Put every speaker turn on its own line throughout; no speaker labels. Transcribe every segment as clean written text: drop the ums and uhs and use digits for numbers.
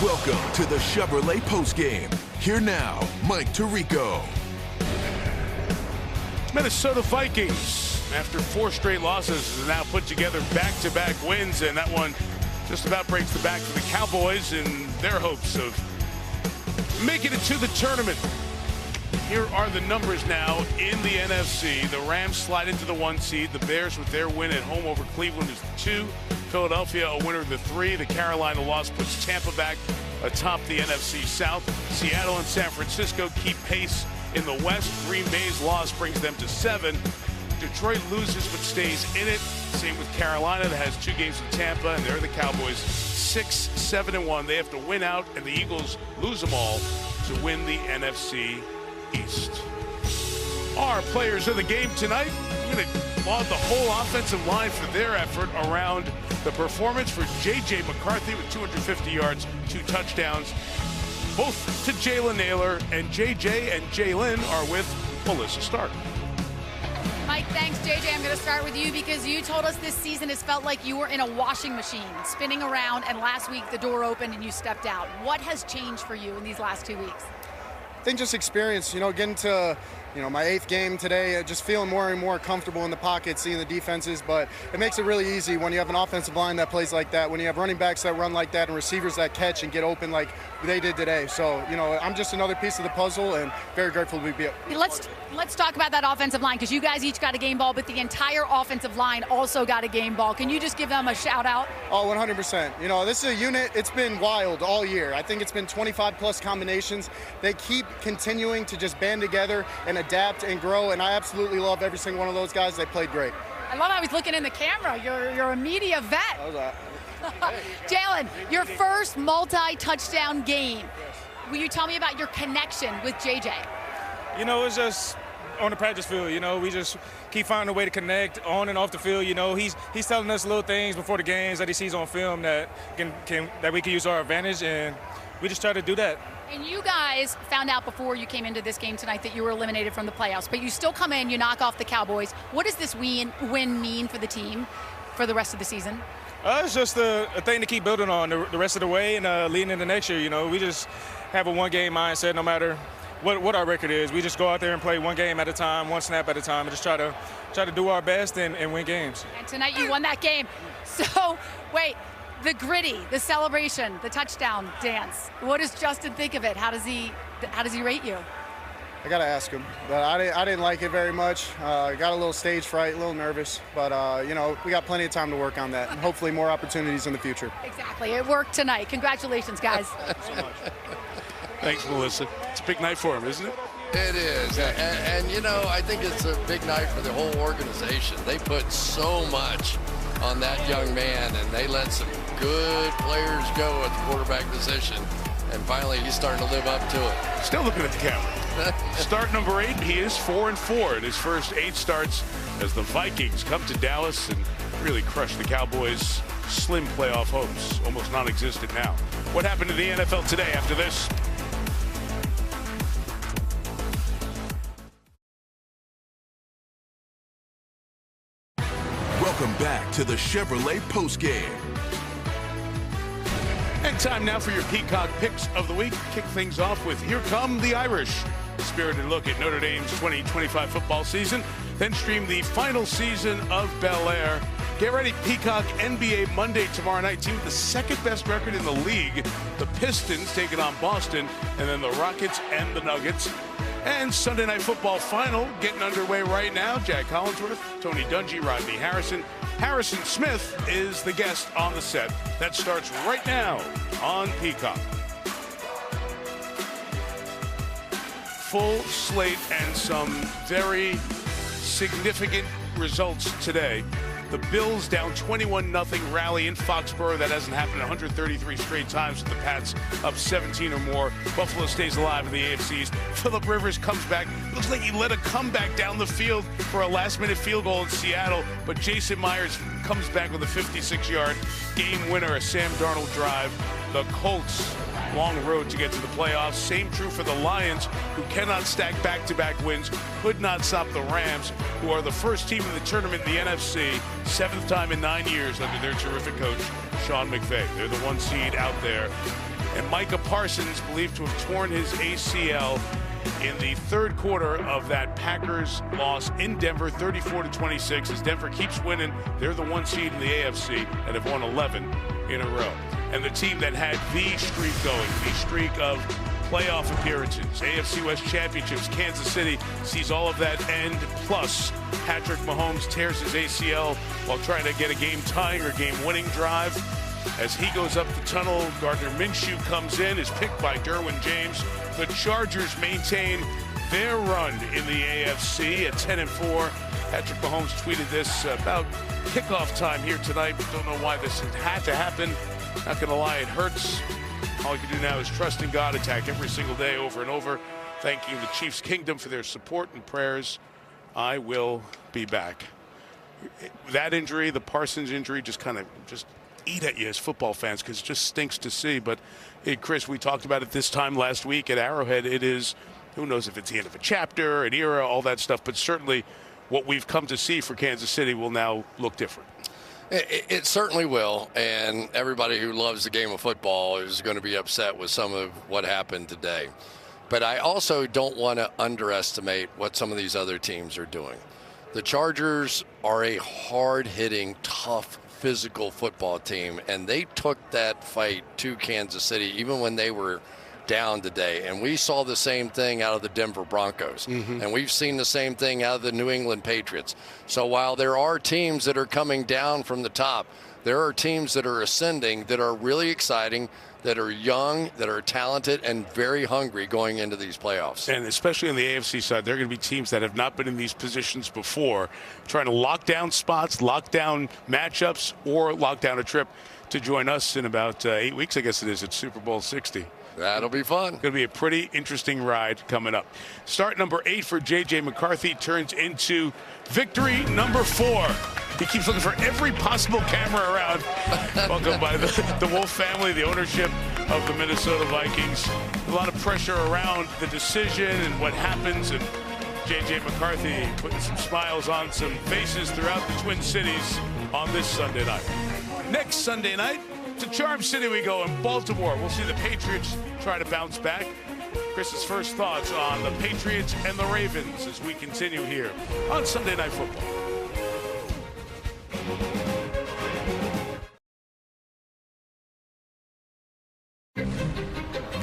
Welcome to the Chevrolet Postgame. Here now, Mike Tirico.
Minnesota Vikings, after 4 straight losses, have now put together back-to-back wins, and that one just about breaks the back for the Cowboys in their hopes of making it to the tournament. Here are the numbers now in the NFC. The Rams slide into the 1 seed. The Bears, with their win at home over Cleveland, is the 2. Philadelphia, a winner of the 3. The Carolina loss puts Tampa back atop the NFC South. Seattle and San Francisco keep pace in the West. Green Bay's loss brings them to 7. Detroit loses but stays in it. Same with Carolina, that has 2 games with Tampa, and they're the Cowboys 6-7-1. They have to win out, and the Eagles lose them all to win the NFC East. Our players of the game tonight, we're going to laud the whole offensive line for their effort around the performance for J.J. McCarthy with 250 yards, 2 touchdowns. Both to Jalen Naylor, and J.J. and Jalen are with Melissa Stark.
Mike, thanks, JJ. I'm going to start with you because you told us this season has felt like you were in a washing machine, spinning around, and last week the door opened and you stepped out. What has changed for you in these last 2 weeks?
I think just experience, getting to, my 8th game today, just feeling more and more comfortable in the pocket, seeing the defenses, but it makes it really easy when you have an offensive line that plays like that, when you have running backs that run like that, and receivers that catch and get open like they did today. So, I'm just another piece of the puzzle and very grateful to be.
Let's talk about that offensive line, because you guys each got a game ball, but the entire offensive line also got a game ball. Can you just give them a shout out?
Oh, 100%. This is a unit, it's been wild all year. I think it's been 25 plus combinations. They keep continuing to just band together and adapt and grow, and I absolutely love every single one of those guys. They played great.
I love how he's looking in the camera. You're a media vet. Jalen, your first multi-touchdown game. Will you tell me about your connection with JJ?
It's just on the practice field. We just keep finding a way to connect on and off the field. He's telling us little things before the games that he sees on film that that we can use our advantage, and we just try to do that.
And you guys found out before you came into this game tonight that you were eliminated from the playoffs, but you still come in, you knock off the Cowboys. What does this win mean for the team for the rest of the season?
It's just a thing to keep building on the rest of the way and leading into next year. We just have a one-game mindset no matter what our record is. We just go out there and play one game at a time, one snap at a time, and just try to do our best and win games.
And tonight you won that game. So, wait. The gritty, the celebration, the touchdown dance. What does Justin think of it? How does he rate you?
I got to ask him, but I didn't like it very much. Got a little stage fright, a little nervous, but we got plenty of time to work on that, and hopefully more opportunities in the future.
Exactly, it worked tonight. Congratulations, guys.
So much.
Thanks, Melissa. It's a big night for him, isn't it?
It is, and I think it's a big night for the whole organization. They put so much on that young man, and they let some good players go at the quarterback position, and finally he's starting to live up to it.
Still looking at the camera. Start number 8, he is 4-4 in his first 8 starts as the Vikings come to Dallas and really crush the Cowboys' slim playoff hopes, almost non-existent now. What happened to the NFL today after this?
Welcome back to the Chevrolet Postgame.
And time now for your Peacock picks of the week. Kick things off with Here Come the Irish. Spirited look at Notre Dame's 2025 football season. Then stream the final season of Bel Air. Get ready, Peacock NBA Monday tomorrow night. Team with the 2nd best record in the league. The Pistons taking on Boston, and then the Rockets and the Nuggets. And Sunday Night Football final getting underway right now. Jack Collinsworth, Tony Dungy, Rodney Harrison. Harrison Smith is the guest on the set. That starts right now on Peacock. Full slate and some very significant results today. The Bills down 21-0 rally in Foxborough. That hasn't happened 133 straight times with the Pats up 17 or more. Buffalo stays alive in the AFC East. Phillip Rivers comes back. Looks like he led a comeback down the field for a last-minute field goal in Seattle. But Jason Myers comes back with a 56-yard game winner, a Sam Darnold drive. The Colts, long road to get to the playoffs. Same true for the Lions, who cannot stack back-to-back wins, could not stop the Rams, who are the first team in the tournament in the NFC, 7th time in 9 years under their terrific coach, Sean McVay. They're the 1 seed out there. And Micah Parsons believed to have torn his ACL in the third quarter of that Packers loss in Denver, 34-26. As Denver keeps winning, they're the 1 seed in the AFC and have won 11 in a row. And the team that had the streak going, the streak of playoff appearances, AFC West championships, Kansas City sees all of that end. Plus, Patrick Mahomes tears his ACL while trying to get a game-tying or game-winning drive. As he goes up the tunnel, Gardner Minshew comes in, is picked by Derwin James. The Chargers maintain their run in the AFC at 10-4. Patrick Mahomes tweeted this about kickoff time here tonight. Don't know why this had to happen. Not going to lie, it hurts. All you can do now is trust in God, attack every single day over and over, thanking the Chiefs Kingdom for their support and prayers. I will be back. That injury, the Parsons injury, just eat at you as football fans because it just stinks to see. But hey, Chris, we talked about it this time last week at Arrowhead. It is, who knows if it's the end of a chapter, an era, all that stuff, but certainly what we've come to see for Kansas City will now look different.
It certainly will, and everybody who loves the game of football is going to be upset with some of what happened today. But I also don't want to underestimate what some of these other teams are doing. The Chargers are a hard-hitting, tough, physical football team, and they took that fight to Kansas City even when they were down today. And we saw the same thing out of the Denver Broncos. And we've seen the same thing out of the New England Patriots. So while there are teams that are coming down from the top, there are teams that are ascending that are really exciting, that are young, that are talented, and very hungry going into these playoffs.
And especially on the AFC side, there are going to be teams that have not been in these positions before, trying to lock down spots, lock down matchups, or lock down a trip to join us in about 8 weeks, I guess it is, at Super Bowl 60.
That'll be fun.
Going to be a pretty interesting ride coming up. Start number 8 for J.J. McCarthy turns into victory number 4. He keeps looking for every possible camera around. Welcome by the Wolf family, the ownership of the Minnesota Vikings. A lot of pressure around the decision and what happens. And J.J. McCarthy putting some smiles on some faces throughout the Twin Cities on this Sunday night. Next Sunday night, to Charm City we go in Baltimore. We'll see the Patriots try to bounce back. Chris's first thoughts on the Patriots and the Ravens as we continue here on Sunday Night Football.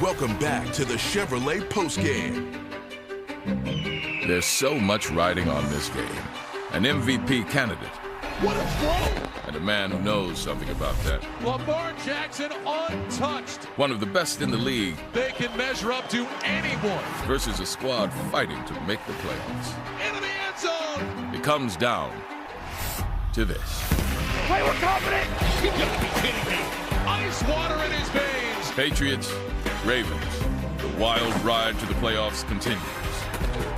Welcome back to the Chevrolet Postgame.
There's so much riding on this game. An MVP candidate.
What a throw!
And a man who knows something about that.
Lamar Jackson untouched.
One of the best in the league.
They can measure up to anyone.
Versus a squad fighting to make the playoffs.
Into the end zone!
It comes down to this.
Play with confidence! You gotta be kidding me. Ice water in his veins.
Patriots, Ravens. The wild ride to the playoffs continues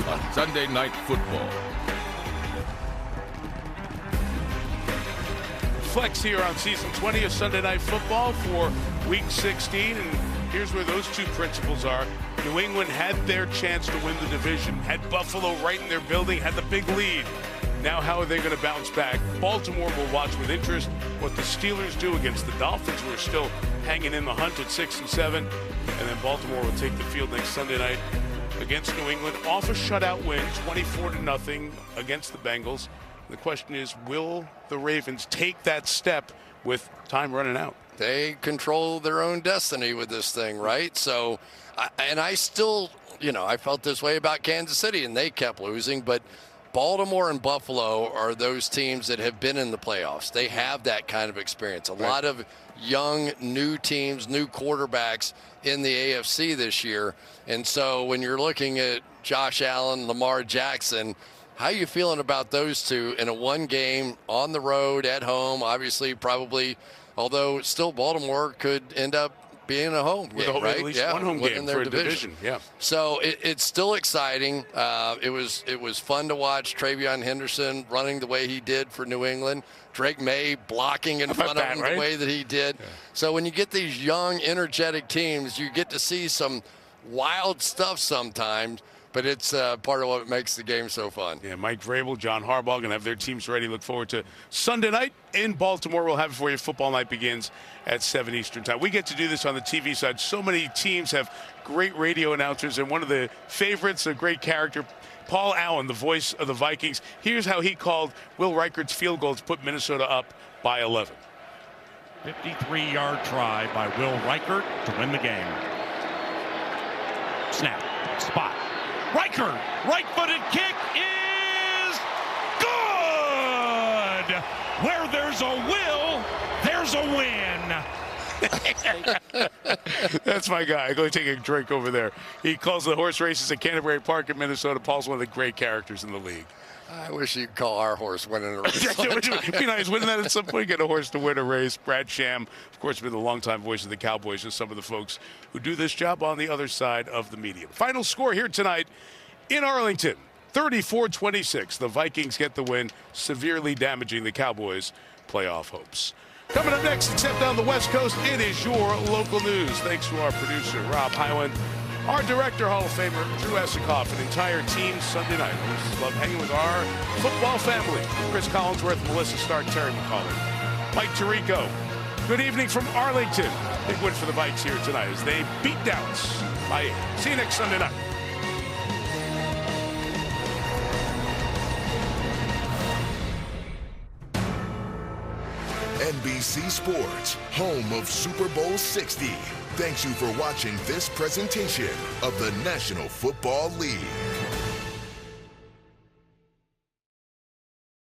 on Sunday Night Football.
Flex here on season 20 of Sunday Night Football for week 16, and here's where those two principles are. New England had their chance to win the division, had Buffalo right in their building, had the big lead. Now how are they going to bounce back? Baltimore will watch with interest what the Steelers do against the Dolphins, who are still hanging in the hunt at 6-7, and then Baltimore will take the field next Sunday night against New England off a shutout win, 24-0 against the Bengals. The question is, will the Ravens take that step with time running out?
They control their own destiny with this thing, right? So, I still, I felt this way about Kansas City, and they kept losing. But Baltimore and Buffalo are those teams that have been in the playoffs. They have that kind of experience. A lot of young, new teams, new quarterbacks in the AFC this year. And so when you're looking at Josh Allen, Lamar Jackson, how are you feeling about those two in a one game on the road at home? Obviously, probably, although still Baltimore could end up being a home game, right?
At least one home game for a division. Yeah.
So it's still exciting. It was fun to watch Travion Henderson running the way he did for New England. Drake May blocking in front of him the way that he did. Yeah. So when you get these young, energetic teams, you get to see some wild stuff sometimes. but it's part of what makes the game so fun.
Yeah, Mike Vrabel, John Harbaugh going to have their teams ready. Look forward to Sunday night in Baltimore. We'll have it for you. Football night begins at 7 Eastern time. We get to do this on the TV side. So many teams have great radio announcers, and one of the favorites, a great character, Paul Allen, the voice of the Vikings. Here's how he called Will Reichard's field goal to put Minnesota up by 11.
53-yard try by Will Reichard to win the game. Snap. Spot. Reichard. Right-footed kick is good. Where there's a will, there's a win.
That's my guy. I'm going to take a drink over there. He calls the horse races at Canterbury Park in Minnesota. Paul's one of the great characters in the league.
I wish you'd call our horse winning a race.
It'd be nice. Wouldn't that at some point get a horse to win a race? Brad Sham, of course, been the longtime voice of the Cowboys and some of the folks who do this job on the other side of the medium. Final score here tonight in Arlington, 34-26. The Vikings get the win, severely damaging the Cowboys' playoff hopes. Coming up next, except on the West Coast, it is your local news. Thanks to our producer, Rob Hyland, our director, Hall of Famer, Drew Esikoff, an entire team Sunday night. We just love hanging with our football family. Chris Collinsworth, Melissa Stark, Terry McCauley, Mike Tirico. Good evening from Arlington. Big win for the Vikes here tonight as they beat Dallas by 8. See you next Sunday night.
NBC Sports, home of Super Bowl 60. Thanks you for watching this presentation of the National Football League.